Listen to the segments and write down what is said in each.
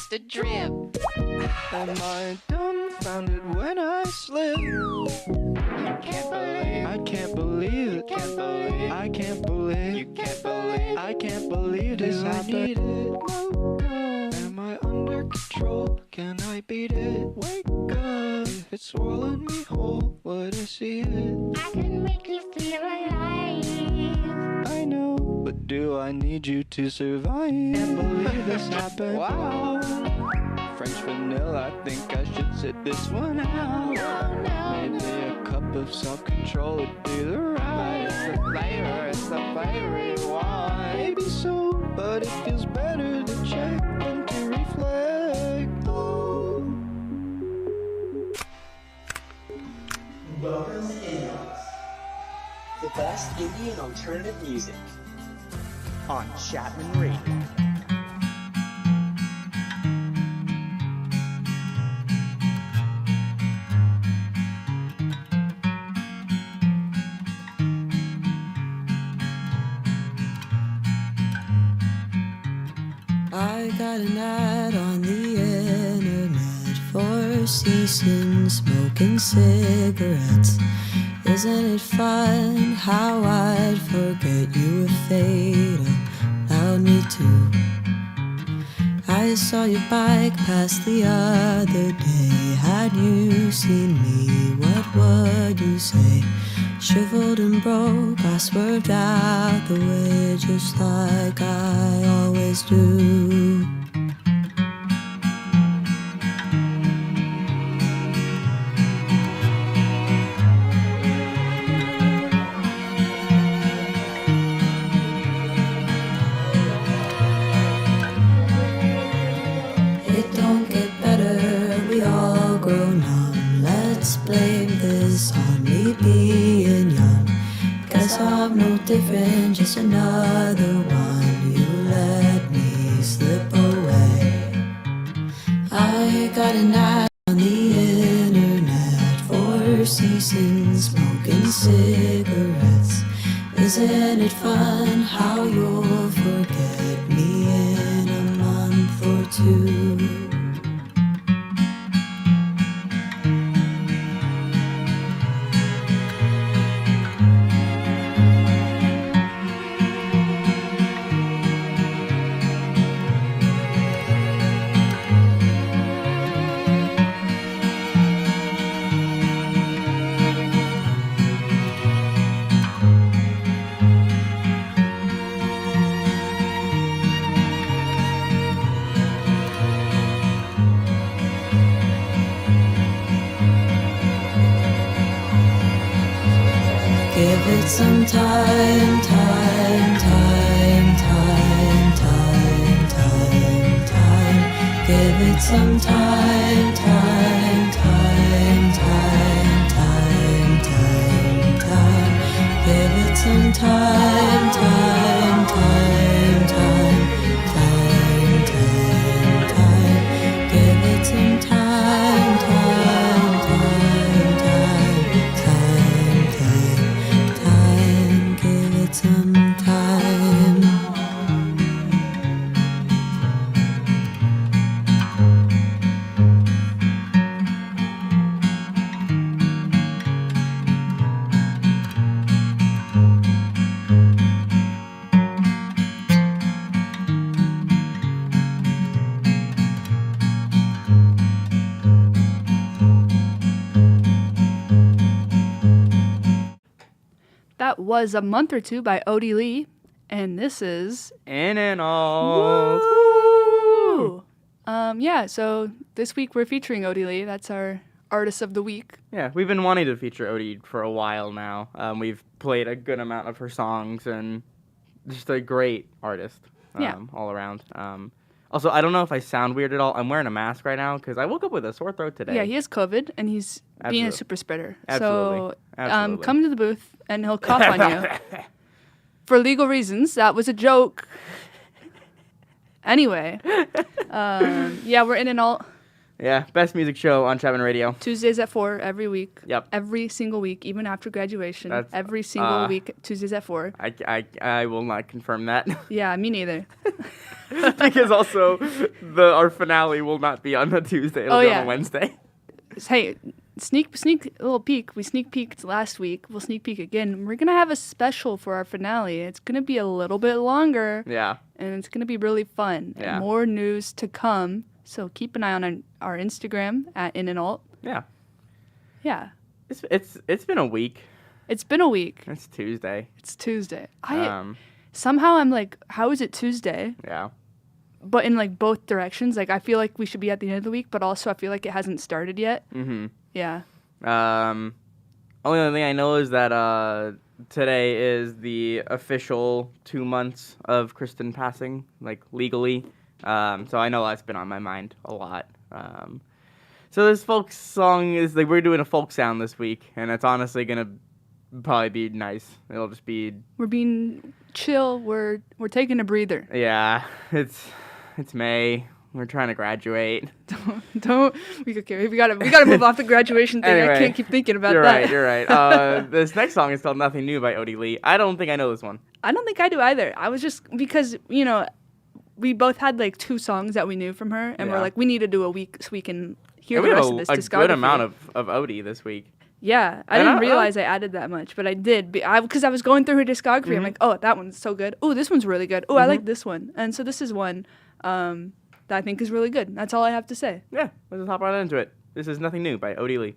just a drip. Am I dumbfounded when I slip? You can't believe. I can't believe it. Can't believe. I can't believe. You can't believe. I can't believe this happened. Am I under control? Can I beat it? Wake up. If it's swallowing me whole, would I see it? I can make you feel alive. I know, but do I need you to survive? Can't believe this happened. Wow. French vanilla, I think I should sit this one out. Maybe a cup of self-control would be the right. It's the flavor you want. Maybe so, but it feels better to check than to reflect. Oh. Welcome to Indians, the best Indian alternative music on Chapman Radio. I got an ad on the internet for ceasing smoking cigarettes. Isn't it fun how I'd forget you if they'd allowed me to? I saw your bike pass the other day. Had you seen me, what would you say? Shriveled and broke, I swerved out the way just like I always do. It don't get better, we all grow numb. Let's blame this on me being young. Guess I'm no different, just another one. You let me slip away. I got an ad on the internet for ceasing smoking cigarettes. Isn't it fun how you'll forget me in a month or two? Give it some time, time, time, time, time, time, time. Give it some time, time, time, time, time, time, time. Give it some time, time, time, time, time, time, time. Give it some time, time, time, time, time, time. Give it some time. That was A Month or Two by Odie Leigh, and this is In and Out. Woo! Yeah, so this week we're featuring Odie Leigh. That's our Artist of the Week. Yeah, we've been wanting to feature Odie for a while now. We've played a good amount of her songs, and just a great artist all around. Also, I don't know if I sound weird at all. I'm wearing a mask right now because I woke up with a sore throat today. Yeah, he has COVID, and he's being a super spreader. Absolutely. So Absolutely. come to the booth, and he'll cough on you. For legal reasons, that was a joke. Anyway, yeah, we're in and all. Yeah, best music show on Chapman Radio. Tuesdays at 4 every week. Yep. Every single week, even after graduation. That's, every single week, Tuesdays at 4. I will not confirm that. Yeah, me neither. Because also, our finale will not be on a Tuesday. It'll be on a Wednesday. Hey, sneak a little peek. We sneak peeked last week. We'll sneak peek again. We're gonna have a special for our finale. It's gonna be a little bit longer. Yeah. And it's gonna be really fun. Yeah. And more news to come. So keep an eye on our Instagram at InAndAlt. Yeah. Yeah. It's been a week. It's been a week. It's Tuesday. It's Tuesday. Somehow I'm like, how is it Tuesday? Yeah. But in like both directions. Like I feel like we should be at the end of the week, but also I feel like it hasn't started yet. Mm-hmm. Yeah. Only other thing I know is that today is the official 2 months of Kristen passing, like legally. So I know that's been on my mind a lot. So this folk song is like we're doing a folk sound this week, and it's honestly gonna probably be nice. It'll just be. We're being chill. We're taking a breather. Yeah, it's May. We're trying to graduate. Don't. We gotta move off the graduation thing. Anyway, I can't keep thinking about that. You're right. This next song is called "Nothing New" by Odie Leigh. I don't think I know this one. I don't think I do either. I was just because we both had like 2 songs that we knew from her, and we're like, we need to do a week so we can hear the rest of this discography. A good amount of Odie this week. Yeah, I didn't realize I added that much, but I did. Because I was going through her discography. Mm-hmm. I'm like, oh, that one's so good. Oh, this one's really good. Oh, I like this one. And so this is one that I think is really good. That's all I have to say. Yeah, let's just hop right into it. This is Nothing New by Odie Leigh.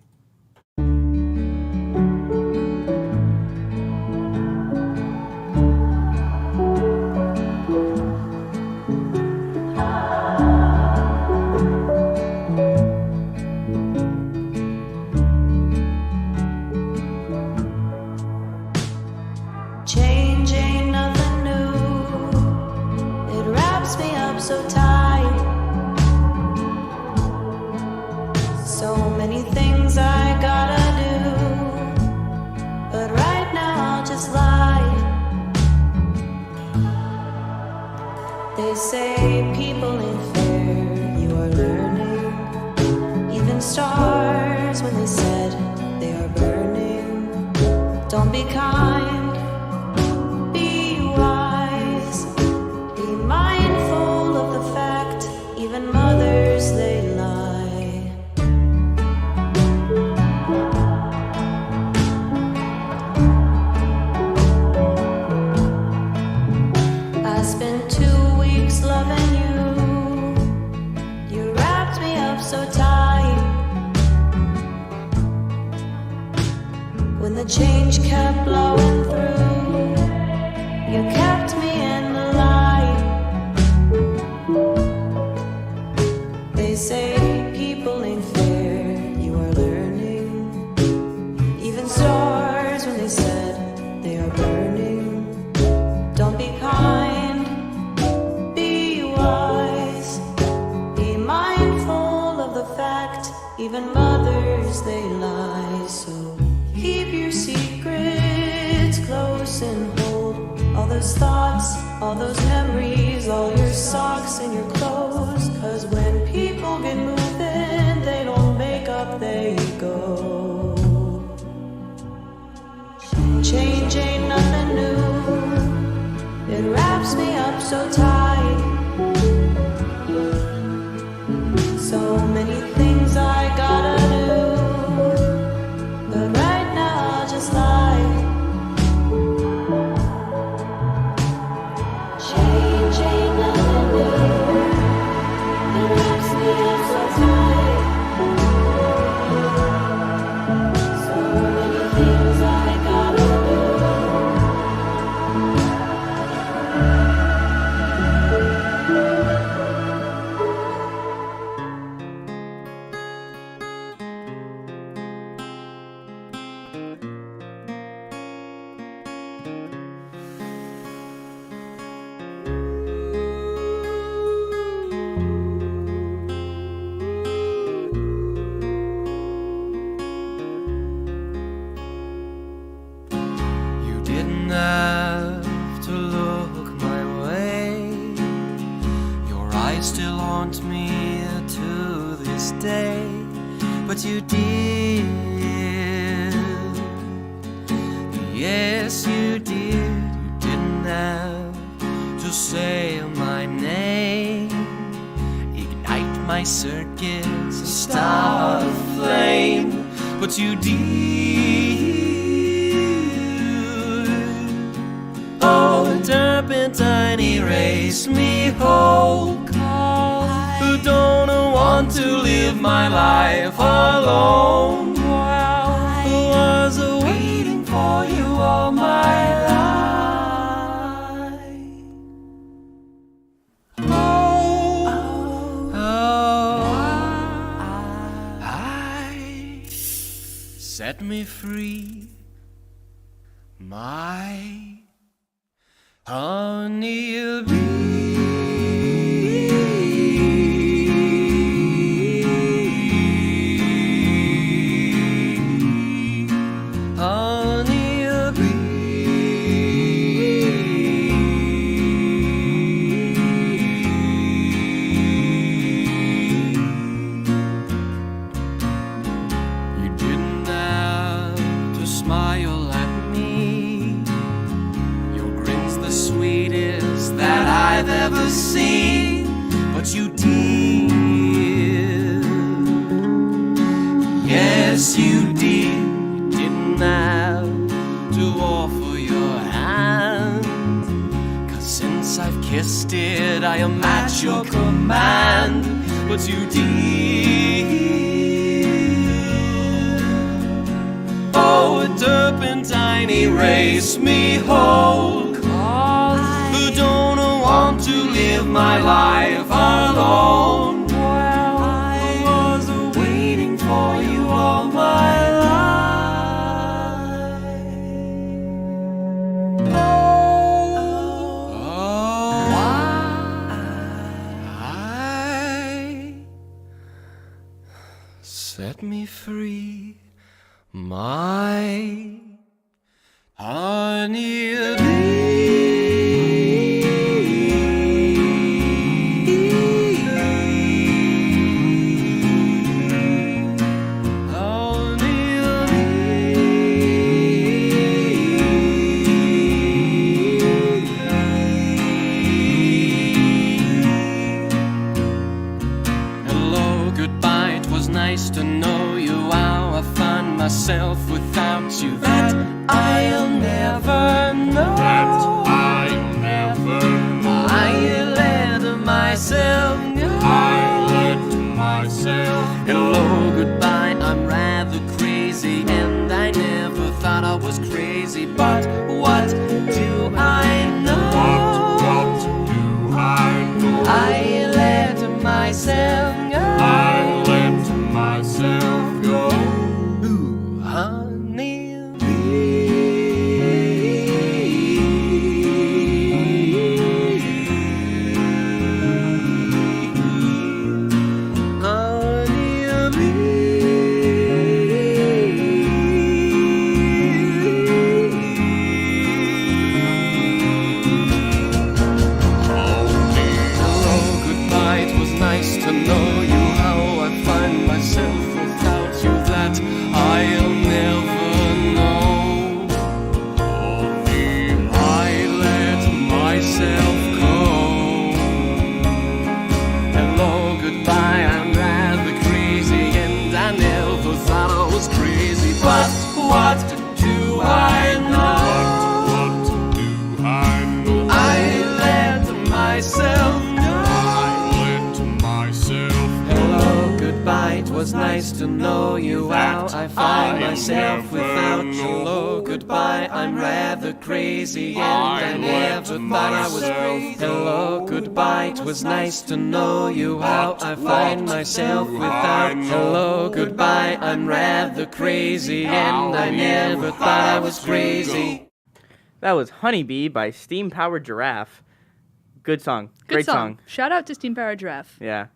Change ain't nothing new. It wraps me up so tight. So many things I gotta do, but right now I'll just lie. They say people ain't fair. You are learning. Even stars, when they said they are burning. Don't be kind. Even mothers, they lie. I spent 2 weeks loving you. You wrapped me up so tight. When the change kept blowing through, you kept me in the light. They say people ain't fair, you are learning. Even stars, when they said they are burning. Don't be kind, be wise. Be mindful of the fact, even mothers, they lie. So keep your secrets close and hold all those thoughts, all those memories, all your socks and your clothes. 'Cause when people get moving, they don't make up, they go. Change ain't nothing new. It wraps me up so tight. So many things I gotta do, but right now I'll just lie. Change ain't nothing new. It wraps me up so tight. So many things I gotta do. You didn't have to look my way. Your eyes still haunt me to this stay, but you did. Yes, you did. You didn't have to say my name. Ignite my circuits and start a flame, but you did. Oh, a turpentine erased me whole. Who don't want to live my life alone? Who was waiting for you all my life? I set me free, my honey bee. Ever seen, but you did. Yes, you did. You didn't have to offer your hand, 'cause since I've kissed it, I am at your command. But you did. Oh, a turpentine erased me whole. Who don't want to live my life alone? Well, I was waiting for you all my life. I set me free, my honey bee. To know you, how I find myself without you. That I'll never know. That I'll never know. I let myself go. I let myself go. Hello, goodbye. I'm rather crazy, and I never thought I was crazy. But what do I know? What do I know? I let myself go. I let myself go. Ooh, honey bee. Honey Hello, goodbye. It was nice to know you. Without you, that I'll never know. I let myself go. Hello, goodbye, I'm rather crazy, and I never thought I was crazy. But what do I know? What do I know? I let myself go. I let myself go. Hello, goodbye, it was nice to know you. How I find myself without you. Hello, goodbye, I'm rather crazy, and I never thought I was crazy. Hello, goodbye, it was nice to know you. How I find myself without you. Hello, goodbye, I'm rather crazy, and I never thought I was crazy. That was Honeybee by Steam Powered Giraffe. Good song. Great song. Shout out to Steam Powered Giraffe. Yeah.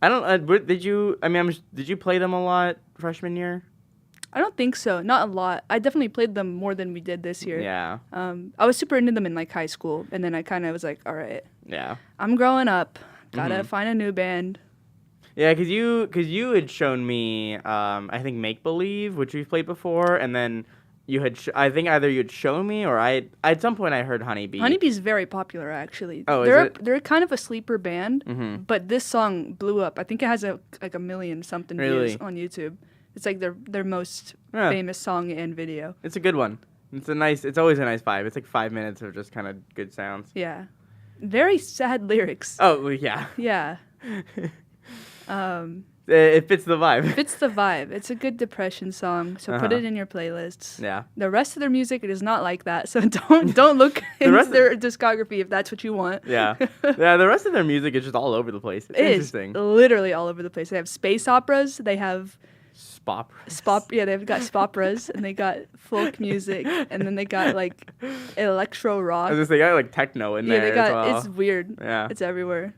I don't. Did you? I mean, did you play them a lot freshman year? I don't think so. Not a lot. I definitely played them more than we did this year. Yeah. I was super into them in like high school, and then I kind of was like, all right. Yeah. I'm growing up. Gotta find a new band. Yeah, cause you had shown me I think Make Believe, which we've played before, and then you had I think either you had shown me or I at some point I heard Honeybee. Honeybee's very popular, actually. Oh, they're is it? they're kind of a sleeper band, Mm-hmm. but this song blew up. I think it has like 1 million something Really? views on YouTube. It's like their most Yeah. famous song and video. It's a good one. It's always a nice vibe. It's like 5 minutes of just kind of good sounds. Yeah, very sad lyrics. Oh well, yeah. Yeah, It fits the vibe. it's the vibe. It's a good depression song, so put Uh-huh. it in your playlists. Yeah. The rest of their music, it is not like that. So don't look into rest of- their discography if that's what you want. Yeah. Yeah, the rest of their music is just all over the place. It's It is interesting. literally all over the place. They have space operas. They have they've got spoperas, and they got folk music, and then they got like electro rock. They got like techno in Yeah, there they got as well. it's weird. Yeah. It's everywhere.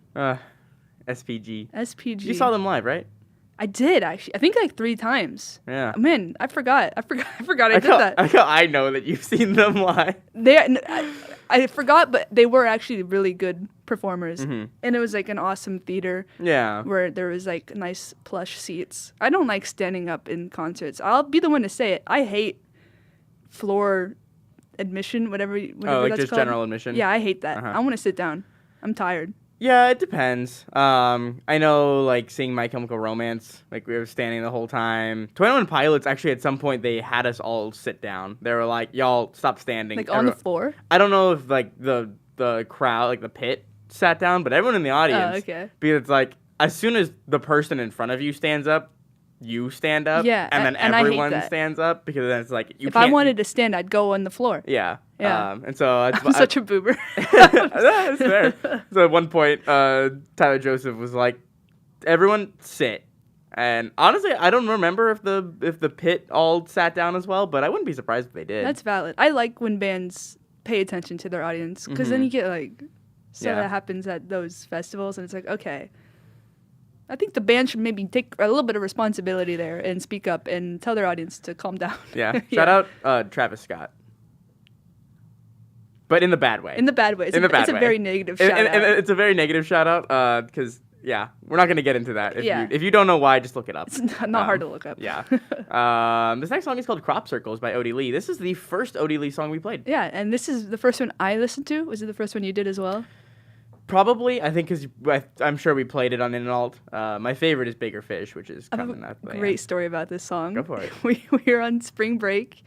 SPG. SPG. You saw them live, right? I did actually. I think like 3 times. Yeah. Man, I forgot. I did that. I know that you've seen them live. I forgot, but they were actually really good performers, Mhm. and it was like an awesome theater Yeah. where there was like nice plush seats. I don't like standing up in concerts. I'll be the one to say it. I hate floor admission, whatever like that's just called. general admission? Yeah, I hate that. Uh-huh. I want to sit down. I'm tired. Yeah, it depends. I know, like, seeing My Chemical Romance, like, we were standing the whole time. 21 Pilots, actually, at some point, they had us all sit down. They were like, y'all, stop standing. Like on the floor. I don't know if, like, the crowd, like, the pit sat down, but everyone in the audience. Oh, okay. Because it's like, as soon as the person in front of you stands up, you stand up. Yeah, and then and I hate everyone that. stands up, because then it's like, you If can't. I wanted to stand, I'd go on the floor. Yeah. Yeah. And so I'm such a boober. That's fair. So at one point, Tyler Joseph was like, "Everyone sit." And honestly, I don't remember if the pit all sat down as well, but I wouldn't be surprised if they did. That's valid. I like when bands pay attention to their audience, because then Mhm. you get like stuff Yeah. that happens at those festivals, and it's like, okay, I think the band should maybe take a little bit of responsibility there and speak up and tell their audience to calm down. Yeah. Shout out Travis Scott. But in the bad way. In the bad way. It's a very negative shout out. And it's a very negative shout out because, yeah, we're not going to get into that. If you don't know why, just look it up. It's not hard to look up. Yeah. This next song is called Crop Circles by Odie Leigh. This is the first Odie Leigh song we played. Yeah, and this is the first one I listened to. Was it the first one you did as well? Probably, I think, because I'm sure we played it on In and Alt. My favorite is Bigger Fish, which is I have coming up. a great story about this song. Go for it. We were on spring break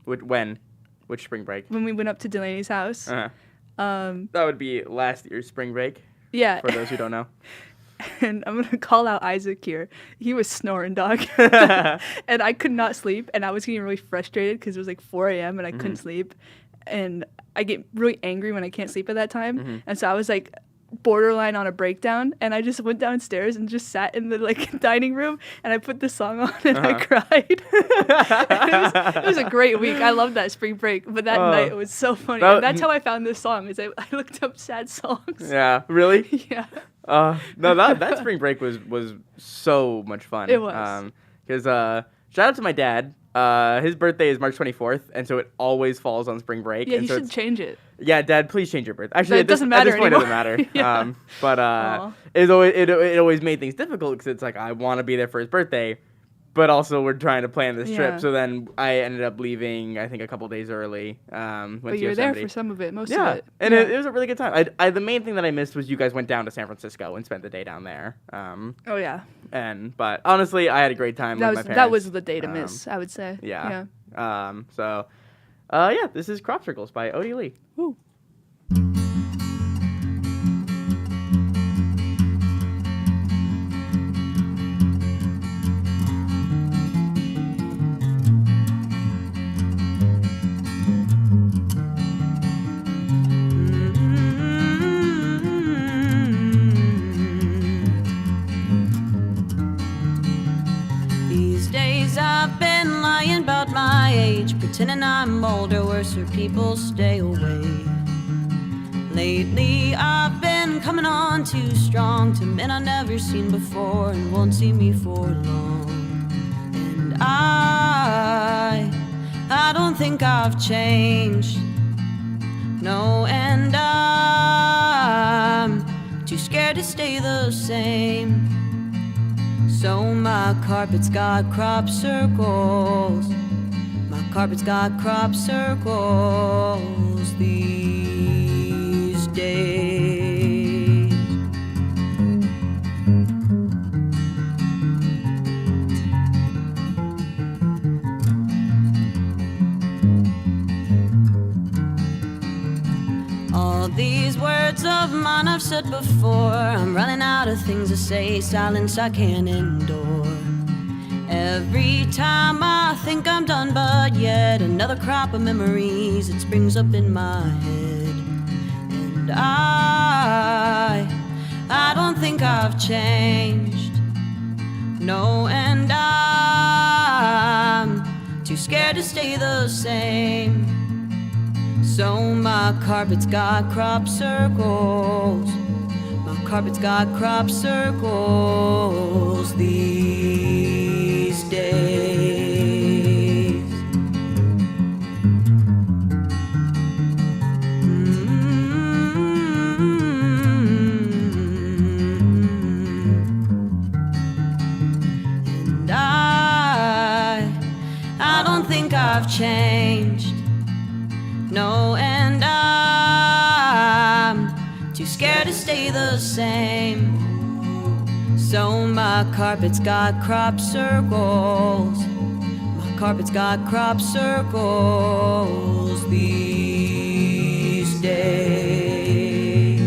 Which spring break? when we went up to Delaney's house. Uh-huh. That would be last year's spring break, Yeah. for those who don't know. And I'm going to call out Isaac here. He was snoring, dog. And I could not sleep. And I was getting really frustrated because it was like 4 a.m. and I couldn't sleep. And I get really angry when I can't sleep at that time. And so I was like borderline on a breakdown. And I just went downstairs and just sat in the like dining room. And I put the song on and I cried. And it was a great week. I loved that spring break. But that night it was so funny. And that's how I found this song. Is I looked up sad songs. Yeah, really? Yeah. No, that spring break was so much fun. It was. Because shout out to my dad. His birthday is March 24th, and so it always falls on spring break. Yeah, and you so should change it. Yeah, Dad, please change your birthday. Actually, It doesn't matter at this point, it doesn't anymore. matter. Yeah. But Aw. it always made things difficult because it's like I want to be there for his birthday, but also we're trying to plan this Yeah. trip. So then I ended up leaving, I think, a couple days early. Went But to you were there Yosemite. for some of it, most Yeah, of it. and Yeah. it was a really good time. The main thing that I missed was you guys went down to San Francisco and spent the day down there. Oh yeah, But honestly, I had a great time with my parents. that was the day to miss, I would say. Yeah. Yeah, this is Crop Circles by Odie Leigh. Woo. These days I've been lying about my age, pretending I'm older, worse for people stay away. Lately I've been coming on too strong to men I've never seen before and won't see me for long. And I don't think I've changed, no, and I'm too scared to stay the same. So my carpet's got crop circles. My carpet's got crop circles these days. All these words of mine I've said before. I'm running out of things to say, silence I can't endure. Every time I think I'm done, but yet another crop of memories it springs up in my head. And I don't think I've changed. No, and I'm too scared to stay the same. So my carpet's got crop circles. My carpet's got crop circles these days. And I don't think I've changed. No, and I'm too scared to stay the same. So my carpet's got crop circles. My carpet's got crop circles these days.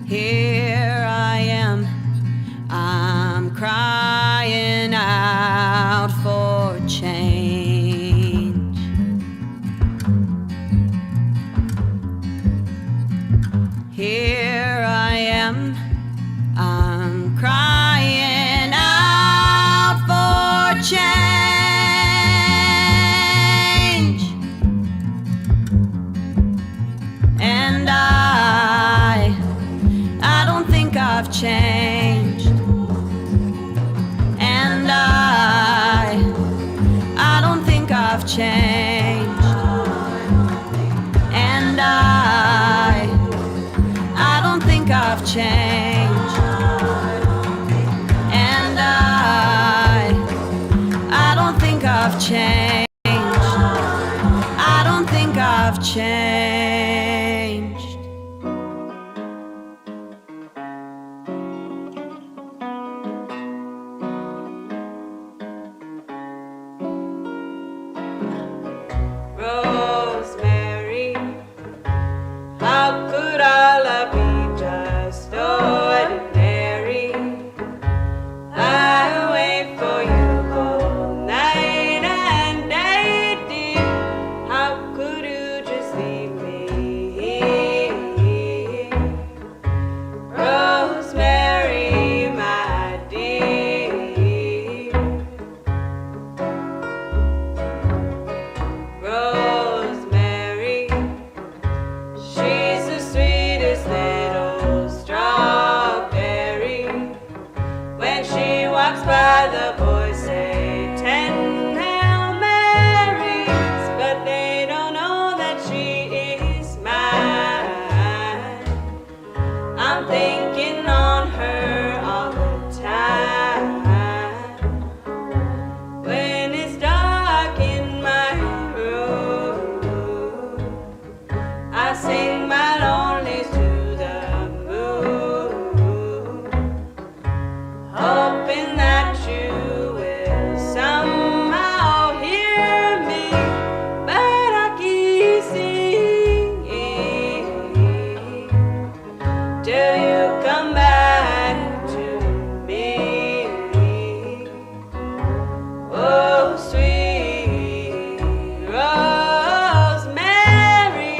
Here I am, I'm crying out for change. Here I am, I'm crying out for change. And I don't think I've changed. And I don't think I've changed. And I don't think I've changed. And I don't think I've changed. I don't think I've changed. Rosemary, how could our love be just ordinary? I wait for you all night and day, dear. How could you just leave me? Rosemary, my dear. Rosemary, she's the sweetest little strawberry. When she walks by, the boys say 10 Hail Marys, but they don't know that she is mine. I'm thinking on her all the time. When it's dark in my room, I sing my lonelies to the moon, hoping that you will somehow hear me, but I keep singing till you come back to me. Oh, sweet Rosemary,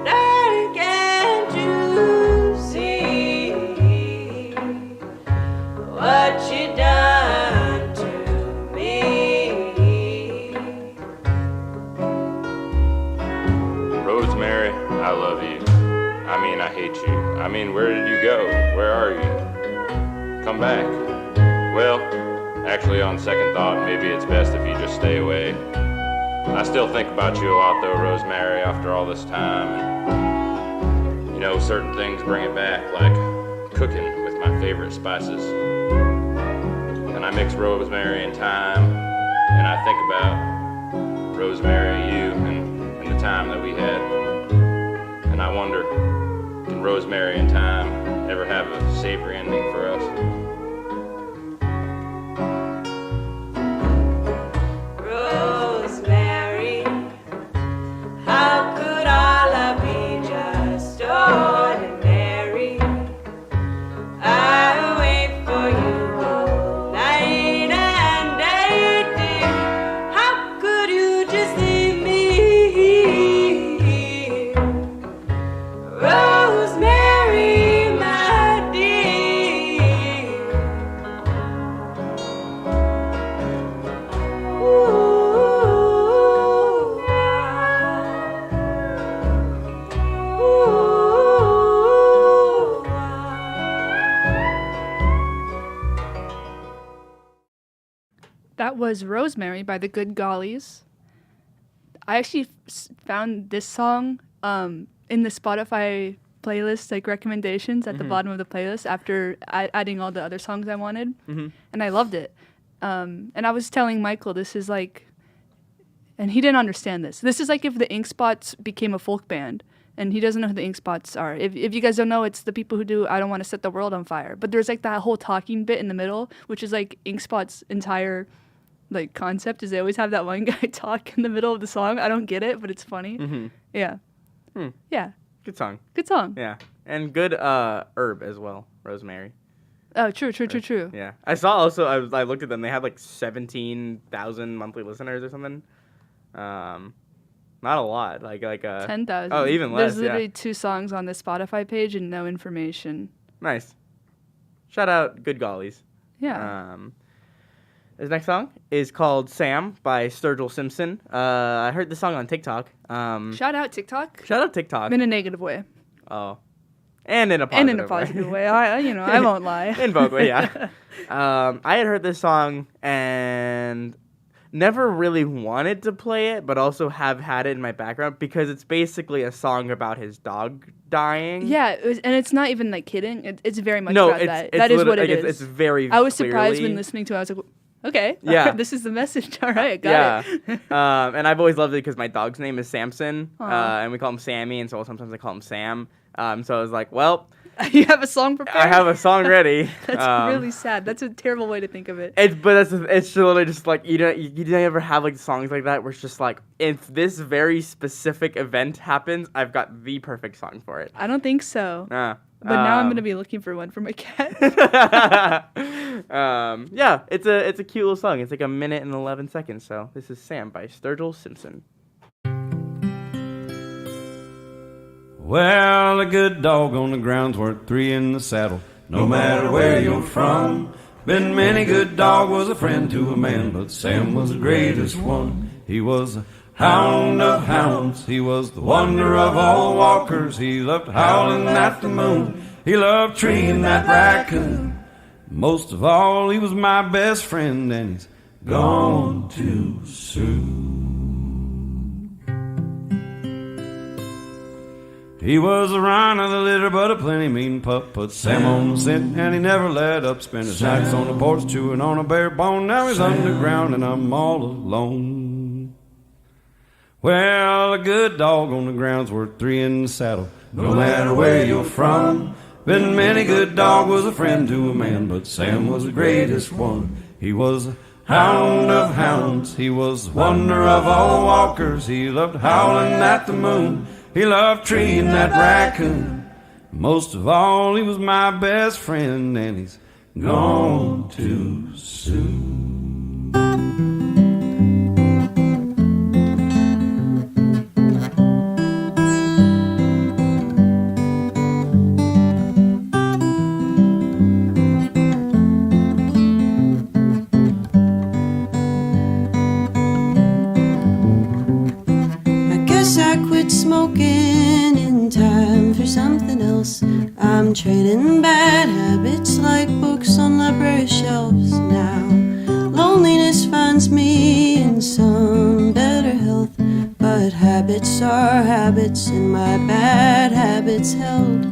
darling, can't you see what you done to me? Rosemary, I love you. I mean, I hate you. I mean, where did you go? Where are you? Come back. Well, actually, on second thought, maybe it's best if you just stay away. I still think about you a lot, though, Rosemary, after all this time. And, you know, certain things bring it back, like cooking with my favorite spices. And I mix rosemary and thyme, and I think about Rosemary, you, and the time that we had. And I wonder, can rosemary and thyme ever have a savory ending for us? Rosemary, how could our love be just ordinary? I wait for you all night and day, dear. How could you just leave me here? Rosemary, my dear. That was Rosemary by the Good Gollies. I actually found this song in the Spotify playlist, like recommendations at the bottom of the playlist after adding all the other songs I wanted. And I loved it. And I was telling Michael, this is like, and he didn't understand this. This is like if the Ink Spots became a folk band. And he doesn't know who the Ink Spots are. If you guys don't know, it's the people who do I Don't Want to Set the World on Fire. But there's like that whole talking bit in the middle, which is like Ink Spots' entire like concept is they always have that one guy talk in the middle of the song. I don't get it, but it's funny. Yeah. Yeah. Good song. Good song. Yeah. And good herb as well, rosemary. Oh, true. Yeah. I saw also, I looked at them, they had like 17,000 monthly listeners or something. Not a lot. Like 10,000. Oh, even less. There's literally 2 songs on the Spotify page and no information. Nice. Shout out Good Gollies. Yeah. This next song is called Sam by Sturgill Simpson. I heard this song on TikTok. Shout out TikTok. Shout out TikTok. In a negative way. Oh. And in a positive way. I won't lie. In both ways, yeah. I had heard this song and never really wanted to play it, but also have had it in my background because it's basically a song about his dog dying. Yeah, and it's not even like kidding. It's very much about that. That is what it is. It's very I was surprised when listening to it. I was like, okay, yeah. This is the message. All right, got it. And I've always loved it because my dog's name is Samson, and we call him Sammy, and so sometimes I call him Sam. So I was like, well... You have a song prepared? I have a song ready. That's really sad. That's a terrible way to think of it. It's literally just like, you never have like songs like that where it's just like, if this very specific event happens, I've got the perfect song for it. I don't think so. But now I'm going to be looking for one for my cat. Yeah, it's a cute little song. It's like 1 minute and 11 seconds. So this is Sam by Sturgill Simpson. Well, a good dog on the ground's worth 3 in the saddle, no matter where you're from. Been many good dog was a friend to a man, but Sam was the greatest one. He was a hound of hounds, he was the wonder of all walkers. He loved howling at the moon, he loved treeing that raccoon. Most of all, he was my best friend, and he's gone too soon. He was a rhino, the litter, but a plenty mean pup. Put Sam on the scent, and he never let up. Spent his nights on the porch, chewing on a bare bone. Now he's underground, and I'm all alone. Well, a good dog on the ground's worth 3 in the saddle, no matter where you're from. Been many good dog was a friend to a man, but Sam was the greatest one. He was a hound of hounds, he was the wonder of all walkers. He loved howling at the moon, he loved treeing that raccoon. Most of all, he was my best friend, and he's gone too soon. Smoking in time for something else. I'm trading bad habits like books on library shelves now. finds me in some better health. But habits are habits, and my bad habits held.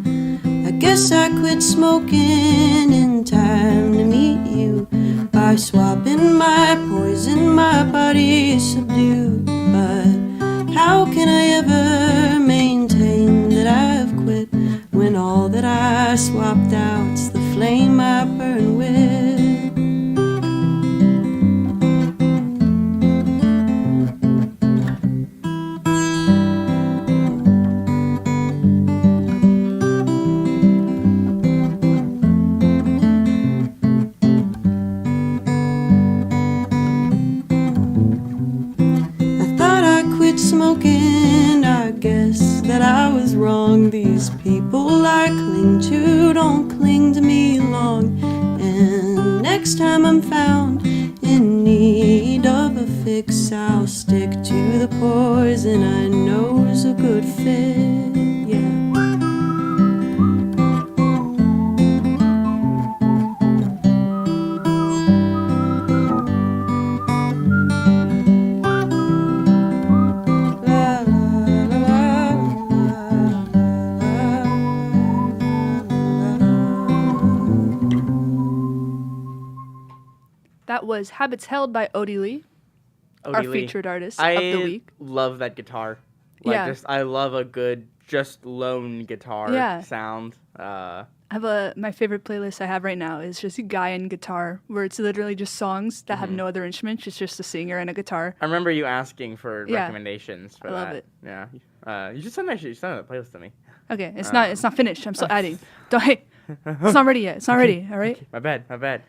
I guess I quit smoking in time to meet you by swapping my poison, my body is subdued. But how can I ever maintain that I've quit when all that I swapped out's the flame I burn with? Smoking, I guess that I was wrong. These people I cling to don't cling to me long. And next time I'm found in need of a fix, I'll stick to the poison I know's a good fit. Yeah. That was Habits Held by Odie Leigh, our featured artist I of the week. love that guitar. Yeah. I love a good, just lone guitar sound. I have my favorite playlist I have right now is just a guy and guitar, where it's literally just songs that have no other instruments. It's just a singer and a guitar. I remember you asking for recommendations for I that. love it. Yeah. You should send that playlist to me. Okay, it's not finished. I'm still adding. Hey, it's not ready yet. It's not ready. All right. Okay, my bad.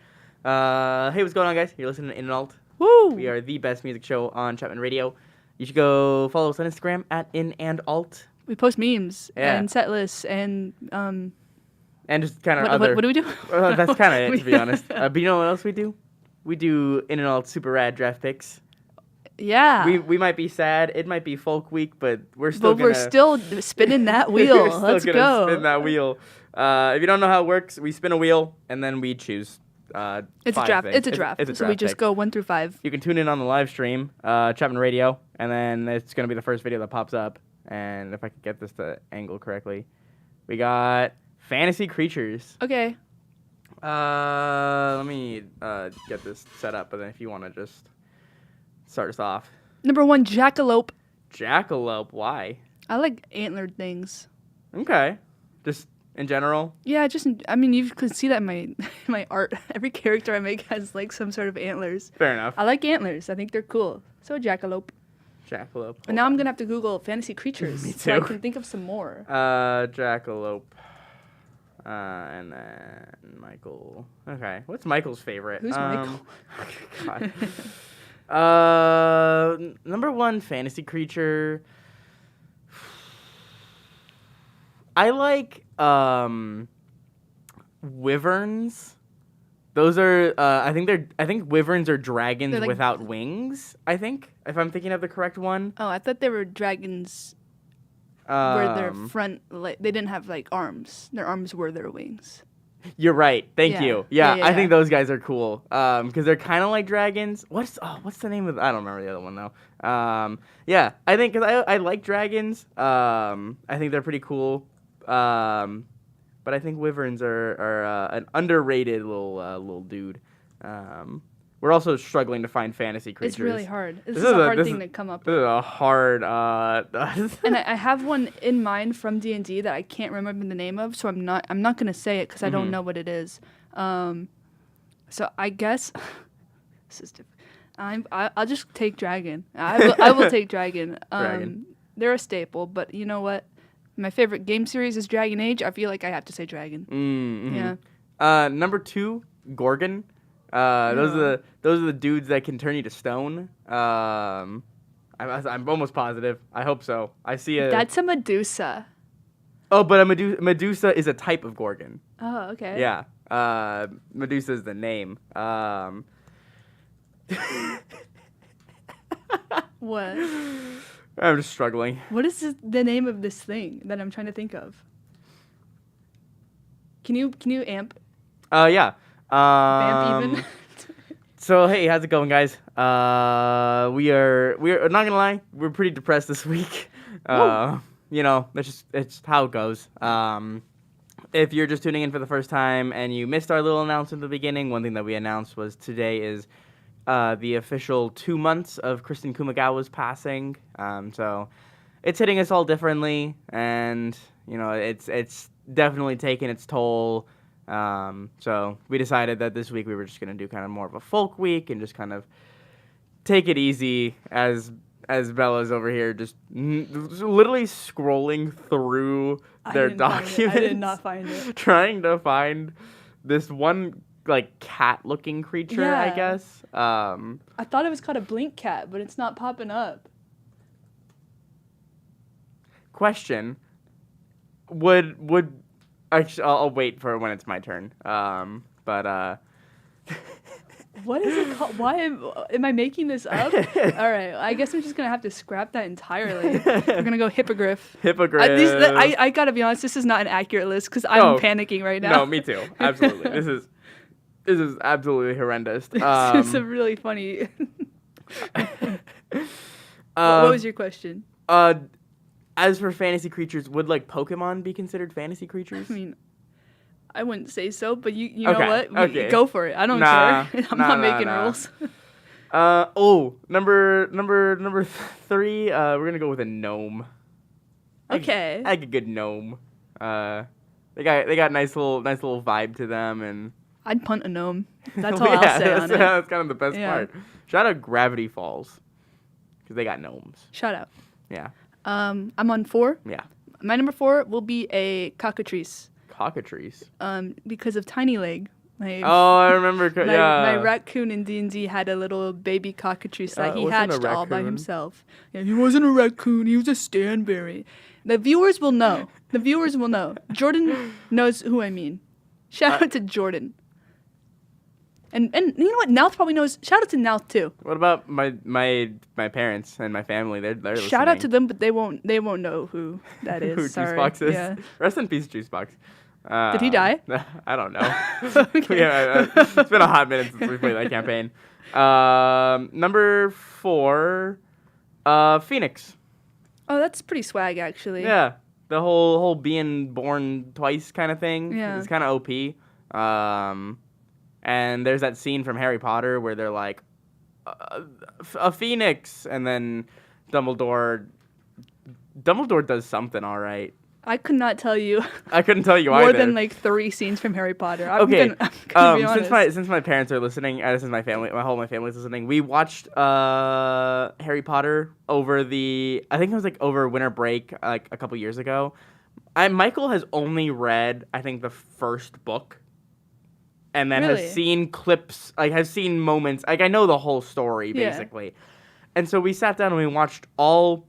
Hey, what's going on, guys? You're listening to In and Alt. Woo! We are the best music show on Chapman Radio. You should go follow us on Instagram at In and Alt. We post memes and set lists and just kind of other. What do we do? That's kind of it, to be honest. But you know what else we do? We do In and Alt super rad draft picks. Yeah. We might be sad. It might be folk week, but we're still spinning that wheel. Let's go. Spin that wheel. If you don't know how it works, we spin a wheel and then we choose. It's a draft. It's a draft. So we just go 1 through 5. You can tune in on the live stream, Chapman Radio, and then it's gonna be the first video that pops up. And if I could get this to angle correctly, we got fantasy creatures. Okay. Let me get this set up, but then if you want to just start us off. Number 1, jackalope. Jackalope. Why? I like antlered things. Okay. Just in general? Yeah, you can see that in my art. Every character I make has like some sort of antlers. Fair enough. I like antlers. I think they're cool. So jackalope. Jackalope. And now I'm gonna have to Google fantasy creatures. Me too. So I can think of some more. Jackalope. And then Michael. Okay. What's Michael's favorite? Who's Michael? God. Number 1 fantasy creature. I like wyverns. Those are I think wyverns are dragons without wings, I think, if I'm thinking of the correct one. Oh, I thought they were dragons where their front they didn't have like arms. Their arms were their wings. You're right. Thank you. Yeah, I think yeah. those guys are cool. Because they're kind of like dragons. What's the name of? I don't remember the other one though. Yeah, I think because I like dragons. I think they're pretty cool. But I think wyverns are an underrated little dude. We're also struggling to find fantasy creatures. It's really hard. This is a hard thing to come up with. This is a hard. And I have one in mind from D&D that I can't remember the name of, so I'm not gonna say it because I don't know what it is. So I guess this is different. I'll just take dragon. I will take dragon. Dragon. They're a staple, but you know what? My favorite game series is Dragon Age. I feel like I have to say dragon. Mm-hmm. Yeah. Number 2, Gorgon. Those are the dudes that can turn you to stone. I'm almost positive. I hope so. I see a. That's a Medusa. Oh, but a Medusa is a type of Gorgon. Oh, okay. Yeah. Medusa is the name. What? I'm just struggling. What is the name of this thing that I'm trying to think of? Can you amp? Yeah. Amp even? So hey, how's it going, guys? We're not gonna lie, we're pretty depressed this week. You know, it's how it goes. If you're just tuning in for the first time and you missed our little announcement at the beginning, one thing that we announced was today is the official 2 months of Kristen Kumagawa's passing. So it's hitting us all differently, and you know, it's definitely taken its toll. So we decided that this week we were just gonna do kind of more of a folk week and just kind of take it easy as Bella's over here just literally scrolling through their documents. I did not find it. Trying to find this one like cat-looking creature, I Yeah. guess. I thought it was called a blink cat, but it's not popping up. Question: Would actually I'll wait for when it's my turn. But What is it called? Why am I making this up? All right, I guess I'm just gonna have to scrap that entirely. We're gonna go hippogriff. hippogriff. I gotta be honest. This is not an accurate list because I'm Oh, panicking right now. No, me too. Absolutely. This is absolutely horrendous. This is a really funny. What was your question? As for fantasy creatures, would like Pokemon be considered fantasy creatures? I mean, I wouldn't say so, but you know Okay, what? okay. Go for it. I don't Nah, care. I'm nah, not nah, making nah. rules. Number 3. We're gonna go with a gnome. Okay. I like a good gnome. They got nice little vibe to them, and I'd punt a gnome. That's all yeah, I'll say on it. that's kind of the best Yeah. part. Shout out Gravity Falls, because they got gnomes. Shout out. Yeah, I'm on 4. yeah. My number 4 will be a cockatrice. Cockatrice. Because of Tiny Leg. My I remember. my raccoon in D&D had a little baby cockatrice that he wasn't a hatched all by raccoon. himself. Yeah, he wasn't a raccoon. He was a Stanberry. The viewers will know. Jordan knows who I mean. Shout out to Jordan. And you know what? Nouth probably knows. Shout out to Nouth too. What about my parents and my family? They're listening. Shout out to them, but they won't know who that is. Who Sorry. Juicebox is. Yeah. Rest in peace, Juicebox. Did he die? I don't know. Okay. Yeah, it's been a hot minute since we played that campaign. Number 4, Phoenix. Oh, that's pretty swag actually. Yeah, the whole being born twice kind of thing. Yeah. It's kind of OP. And there's that scene from Harry Potter where they're like, a phoenix, and then Dumbledore does something all right. I could not tell you I couldn't tell you more either. than like 3 scenes from Harry Potter. I'm Okay. gonna be honest. Since my parents are listening, since my family's listening, we watched Harry Potter over I think it was like over winter break, like a couple years ago. Michael has only read, I think, the first book, and then Really? has seen clips, like has seen moments. Like I know the whole story Yeah. basically, and so we sat down and we watched all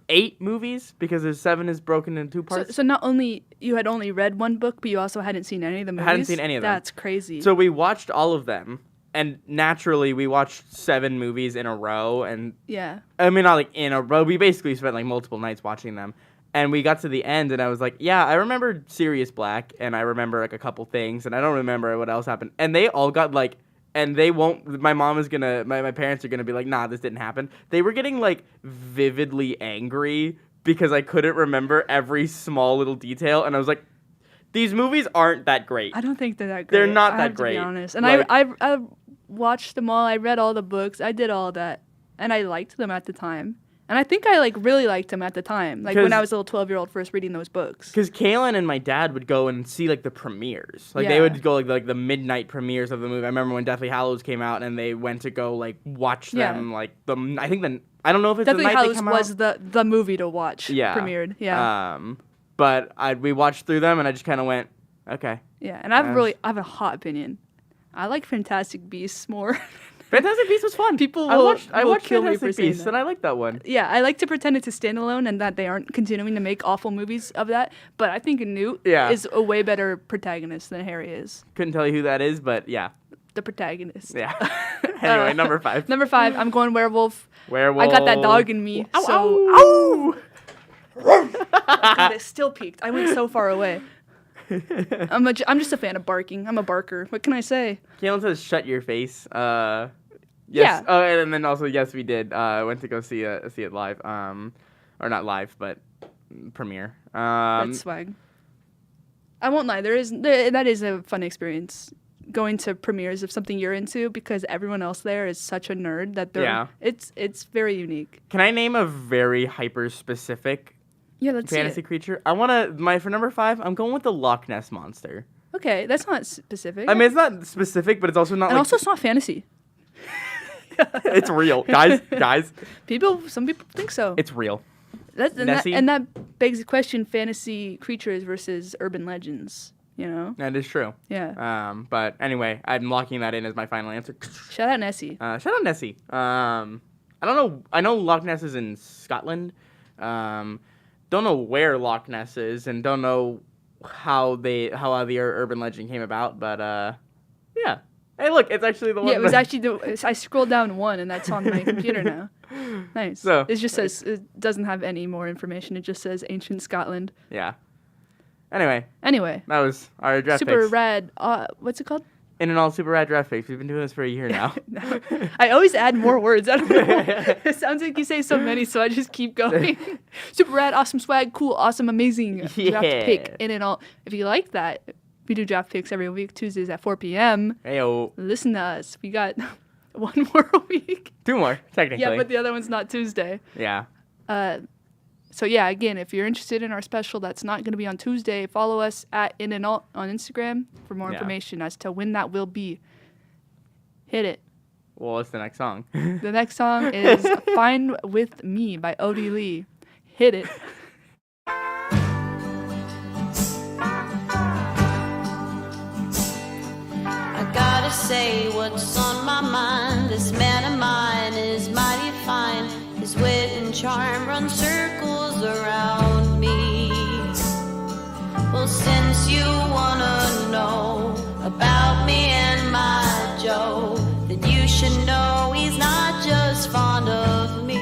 8 movies because the 7 is broken into 2 parts. So not only you had only read one book, but you also hadn't seen any of the movies. Hadn't seen any of them. That's crazy. So we watched all of them, and naturally we watched 7 movies in a row, and yeah. I mean not like in a row. We basically spent like multiple nights watching them, and we got to the end, and I was like, yeah, I remember Sirius Black, and I remember like a couple things, and I don't remember what else happened, and they all got like. And they won't. My mom is gonna. My parents are gonna be like, nah, this didn't happen. They were getting like vividly angry because I couldn't remember every small little detail, and I was like, these movies aren't that great. I don't think they're that great. They're not I that have to great. be honest. And Like- I watched them all. I read all the books. I did all that, and I liked them at the time. And I think I like really liked them at the time, like when 'Cause- I was a little 12-year-old first reading those books. Because Kaylin and my dad would go and see like the premieres. Like Yeah. they would go like the midnight premieres of the movie. I remember when Deathly Hallows came out and they went to go like watch Yeah. them like I think I don't know if it's Deathly the night Hallows they come was out. the movie to watch. Yeah. Premiered. Yeah. But we watched through them and I just kind of went, okay. Yeah. And I have a hot opinion. I like Fantastic Beasts more. Fantastic Beasts was fun. People I will- watched will kill me Fantastic for saying Beasts that. and I like that one. Yeah, I like to pretend it's a standalone and that they aren't continuing to make awful movies of that. But I think Newt Yeah. is a way better protagonist than Harry is. Couldn't tell you who that is, but yeah. The protagonist. Yeah. Anyway, number 5. Number 5, I'm going werewolf. Werewolf. I got that dog in me. Ow, so ow, ow. God, it still peaked. I went so far away. I'm just a fan of barking. I'm a barker. What can I say? Kaylin says, "Shut your face." Yes. Yeah. Oh, and then also, yes, we did. Went to go see it live. Or not live, but premiere. That's swag. I won't lie. That is a fun experience. Going to premieres of something you're into because everyone else there is such a nerd that it's very unique. Can I name a very hyper specific fantasy creature? For number 5, I'm going with the Loch Ness monster. Okay, that's not specific. I mean, it's not specific, but it's also not. And also, it's not fantasy. It's real, guys. Some people think so. It's real. And that begs the question: fantasy creatures versus urban legends. You know. That is true. Yeah. But anyway, I'm locking that in as my final answer. Shout out Nessie. Shout out Nessie. I don't know. I know Loch Ness is in Scotland. Don't know where Loch Ness is, and don't know how the urban legend came about. But yeah. Hey, look, it's actually the one. Yeah, it was actually I scrolled down one, and that's on my computer now. Nice. So it just says it doesn't have any more information. It just says ancient Scotland. Yeah. Anyway, that was our draft super picks. rad. What's it called? In and all super rad draft picks. We've been doing this for a year now. I always add more words. I don't know. It sounds like you say so many, so I just keep going. Super rad, awesome swag, cool, awesome, amazing draft pick. In and all. If you like that, we do draft picks every week, Tuesdays at 4 p.m. Heyo. Listen to us. We got one more a week. 2 more, technically. Yeah, but the other one's not Tuesday. Yeah. So yeah, again, if you're interested in our special that's not going to be on Tuesday, follow us at In and Alt on Instagram for more information as to when that will be. Hit it. Well, what's the next song? The next song is Fine With Me by Odie Leigh. Hit it. I gotta say what's on my mind. This man of mine is mighty fine. His wit and charm run circles around me. Well, since you wanna know about me and my Joe, then you should know he's not just fond of me.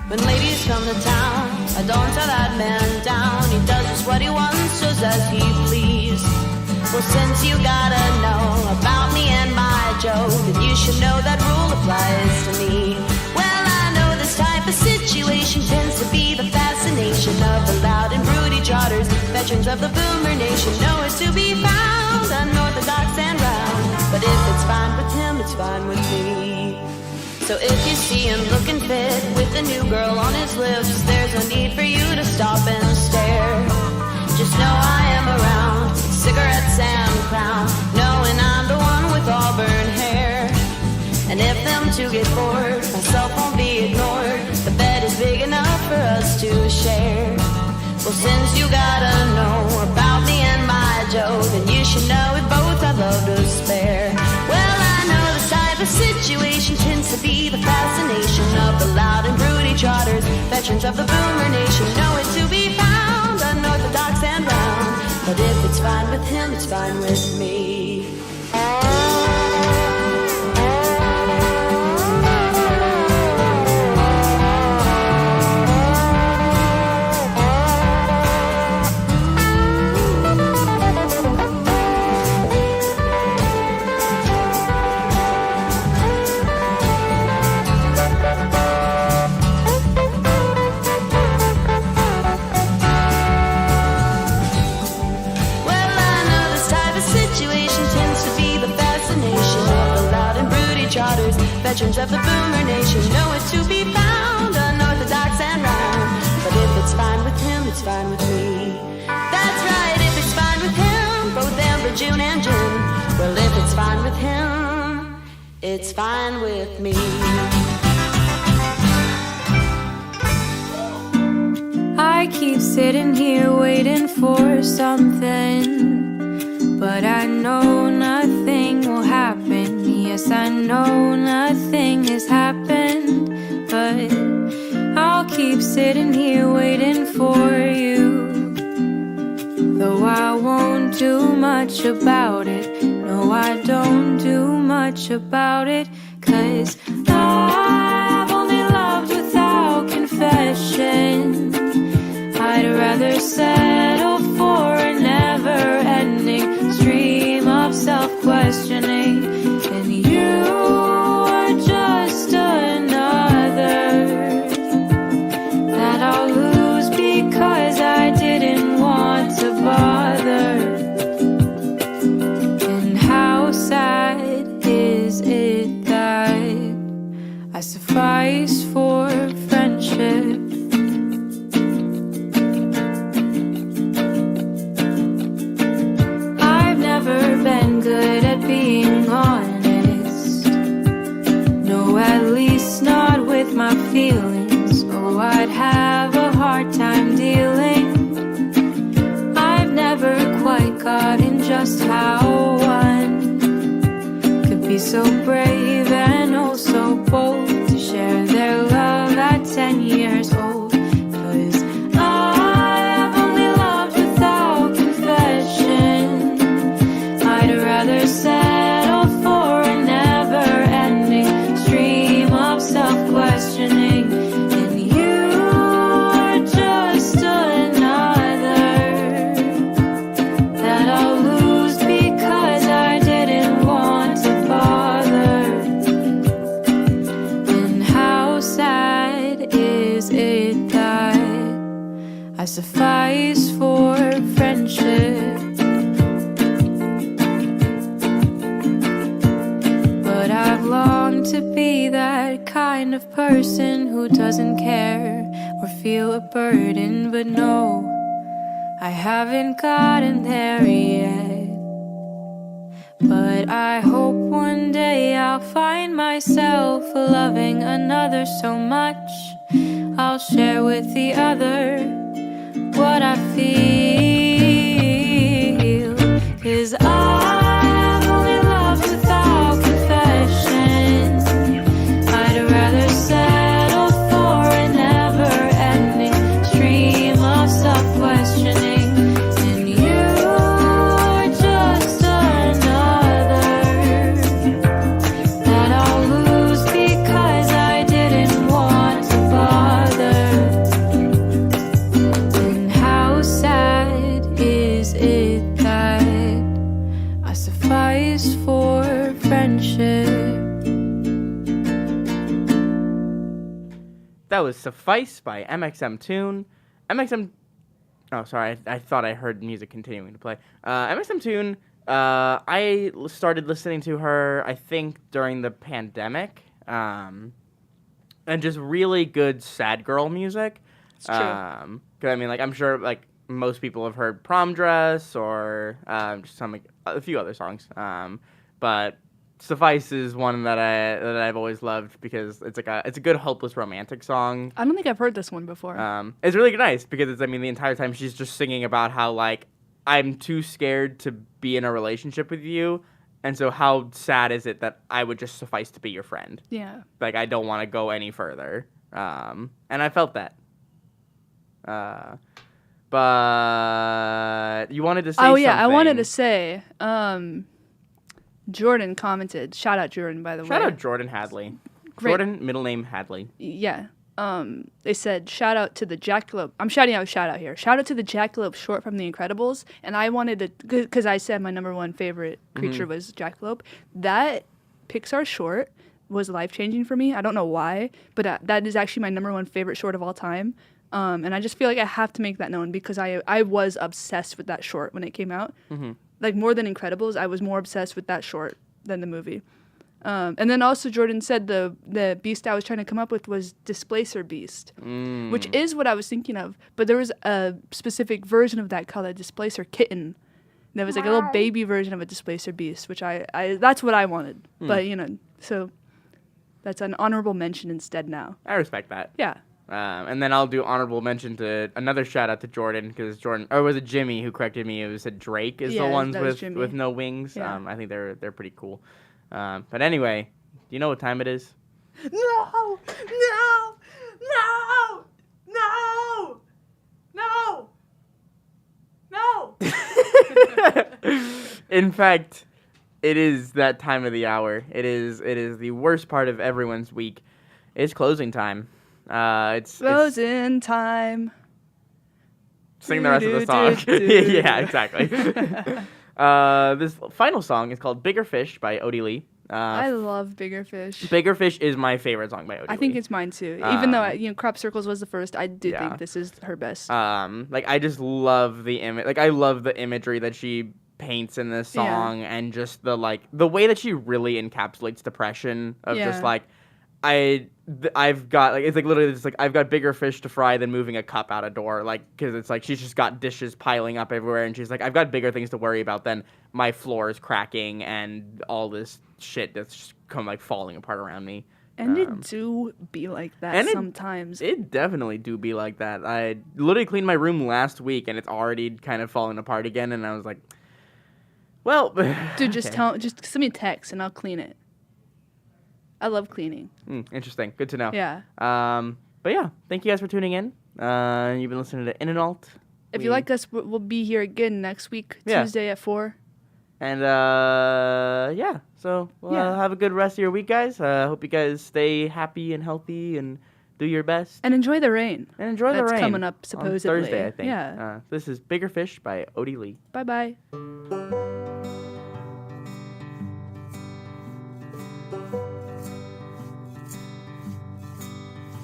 When ladies come to town, I don't tear that man down. He does just what he wants, just as he please. Well, since you gotta know about me and my Joe, then you should know that rule applies to me. Well, I know this type of situation tends to be the fascination of the loud and broody trotters. Veterans of the boomer nation know it to be found, unorthodox and round. But if it's fine with him, it's fine with me. So if you see him looking fit with a new girl on his lips, there's no need for you to stop and stare. Just know I am around, cigarettes and crown, knowing I'm the one with auburn hair. And if them two get bored, myself won't be ignored. The bed is big enough for us to share. Well, since you gotta know about me and my Joe, then you should know we both have love to spare. Well, I know this type of situation tends to be the fascination of the loud and broody trotters. Veterans of the boomer nation know it to be found, unorthodox and round. But if it's fine with him, it's fine with me. Veterans of the boomer nation know it to be found, unorthodox and round. But if it's fine with him, it's fine with me. That's right, if it's fine with him, both Amber, June, and June. Well, if it's fine with him, it's fine with me. I keep sitting here waiting for something, but I know nothing will happen. Yes, I know nothing has happened, but I'll keep sitting here waiting for you. Though I won't do much about it, no, I don't do much about it, 'cause I've only loved without confession. rather settle for a never-ending stream of self-questioning. And you are just another that I'll lose because I didn't want to bother. And how sad is it that I suffice for friendship? I've never been good at being honest. No, at least not with my feelings. Oh, I'd have a hard time dealing. I've never quite gotten just how one could be so brave and oh so bold to share their love at 10 years old. 'Cause I've only loved without confession. I'd rather settle for a never-ending stream of self-questioning. And you are just another that I'll lose because I didn't want to bother. And how sad is it that I suffice for friendship? But I've longed to be that kind of person who doesn't care or feel a burden. But no, I haven't gotten there yet. But I hope one day I'll find myself loving another so much I'll share with the other what I feel. 'Cause I've only loved without confession. I'd rather settle for a never-ending stream of self-questioning. And you're just another that I'll lose because I didn't want to bother. And how sad is it that I suffice for friendship? That was Suffice by MXM Tune. MXM... Oh, sorry. I thought I heard music continuing to play. MXM Tune, started listening to her, I think, during the pandemic. And just really good sad girl music. It's true. 'Cause I mean, like, I'm sure, like, most people have heard Prom Dress or just a few other songs. But Suffice is one that I've always loved because it's a good hopeless romantic song. I don't think I've heard this one before. It's really nice because the entire time she's just singing about how, like, I'm too scared to be in a relationship with you, and so how sad is it that I would just suffice to be your friend? Yeah. Like, I don't want to go any further. And I felt that. But you wanted to say something. Oh, yeah, I wanted to say, Jordan commented. Shout out Jordan, by the way. Shout out Jordan Hadley. Great. Jordan, middle name Hadley. Yeah. They said, shout out to the Jackalope. I'm shouting out a shout out here. Shout out to the Jackalope short from The Incredibles. And I wanted to, because I said my number one favorite creature was Jackalope. That Pixar short was life-changing for me. I don't know why, but that is actually my number one favorite short of all time. And I just feel like I have to make that known because I was obsessed with that short when it came out. Mm-hmm. Like, more than Incredibles, I was more obsessed with that short than the movie. And then also Jordan said the beast I was trying to come up with was Displacer Beast, which is what I was thinking of. But there was a specific version of that called a Displacer Kitten. There was like a little baby version of a Displacer Beast, which I that's what I wanted. But, so that's an honorable mention instead now. I respect that. Yeah. And then I'll do honorable mention to another shout out to Jordan because Jordan, or was it Jimmy who corrected me? It was Drake is the ones with no wings. Yeah. I think they're pretty cool. But anyway, do you know what time it is? No! No! No! No! No! No! In fact, it is that time of the hour. It is the worst part of everyone's week. It's closing time. It's closing time. sing the rest of the song. Yeah, exactly. This final song is called Bigger Fish by Odie Leigh. I love Bigger Fish. Bigger Fish is my favorite song by Odie Leigh. I think it's mine too. Even though Crop Circles was the first, I do think this is her best. Like I just love the image. Like I love the imagery that she paints in this song, and just the way that she really encapsulates depression of just like I've got like it's like literally just like I've got bigger fish to fry than moving a cup out a door, like because it's like she's just got dishes piling up everywhere, and she's like I've got bigger things to worry about than my floor is cracking and all this shit that's just come like falling apart around me. And it do be like that sometimes. It definitely do be like that. I literally cleaned my room last week and it's already kind of falling apart again, and I was like, well, dude, just send me a text and I'll clean it. I love cleaning. Interesting. Good to know. Yeah. But yeah, thank you guys for tuning in. You've been listening to In and Alt. If you like us, we'll be here again next week, Tuesday at 4. And so have a good rest of your week, guys. Hope you guys stay happy and healthy and do your best. And enjoy the rain. That's coming up supposedly. On Thursday, I think. Yeah. This is Bigger Fish by Odie Leigh. Bye-bye.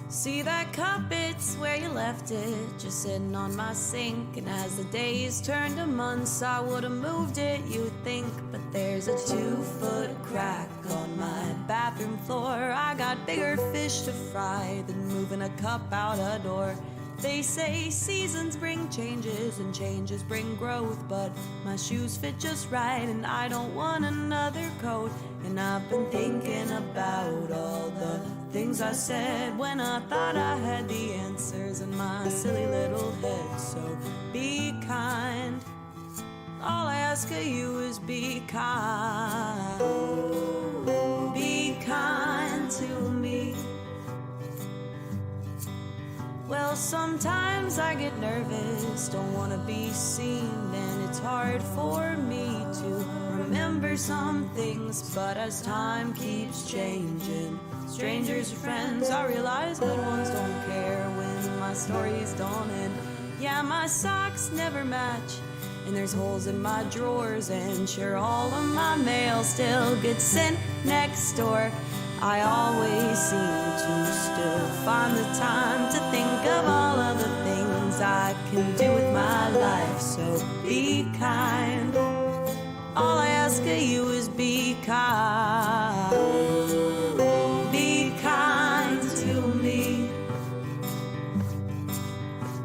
See that cup, it's where you left it, just sitting on my sink. And as the days turned to months, I would've moved it, you'd think. But there's a 2-foot crack on my bathroom floor. I got bigger fish to fry than moving a cup out a door. They say seasons bring changes and changes bring growth, but my shoes fit just right and I don't want another coat. And I've been thinking about all the things I said when I thought I had the answers in my silly little head. So be kind. All I ask of you is be kind. Be kind to me. Well, sometimes I get nervous, don't want to be seen, and it's hard for me to remember some things. But as time keeps changing, strangers are friends, I realize good ones don't care when my stories don't end. Yeah, my socks never match, and there's holes in my drawers, and sure, all of my mail still gets sent next door. I always seem to still find the time to think of all of the things I can do with my life. So be kind. All I ask of you is be kind. Be kind to me.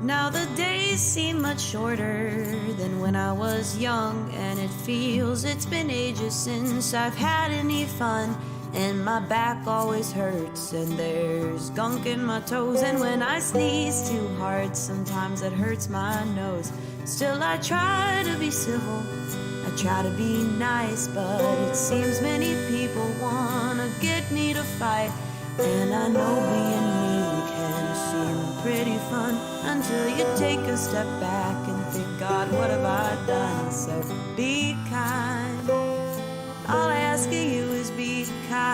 Now the days seem much shorter than when I was young, and it feels it's been ages since I've had any fun. And my back always hurts, and there's gunk in my toes. And when I sneeze too hard, sometimes it hurts my nose. Still I try to be civil, I try to be nice, but it seems many people wanna get me to fight. And I know being mean can seem pretty fun until you take a step back and think, God, what have I done? So be kind. All I ask of you is be kind.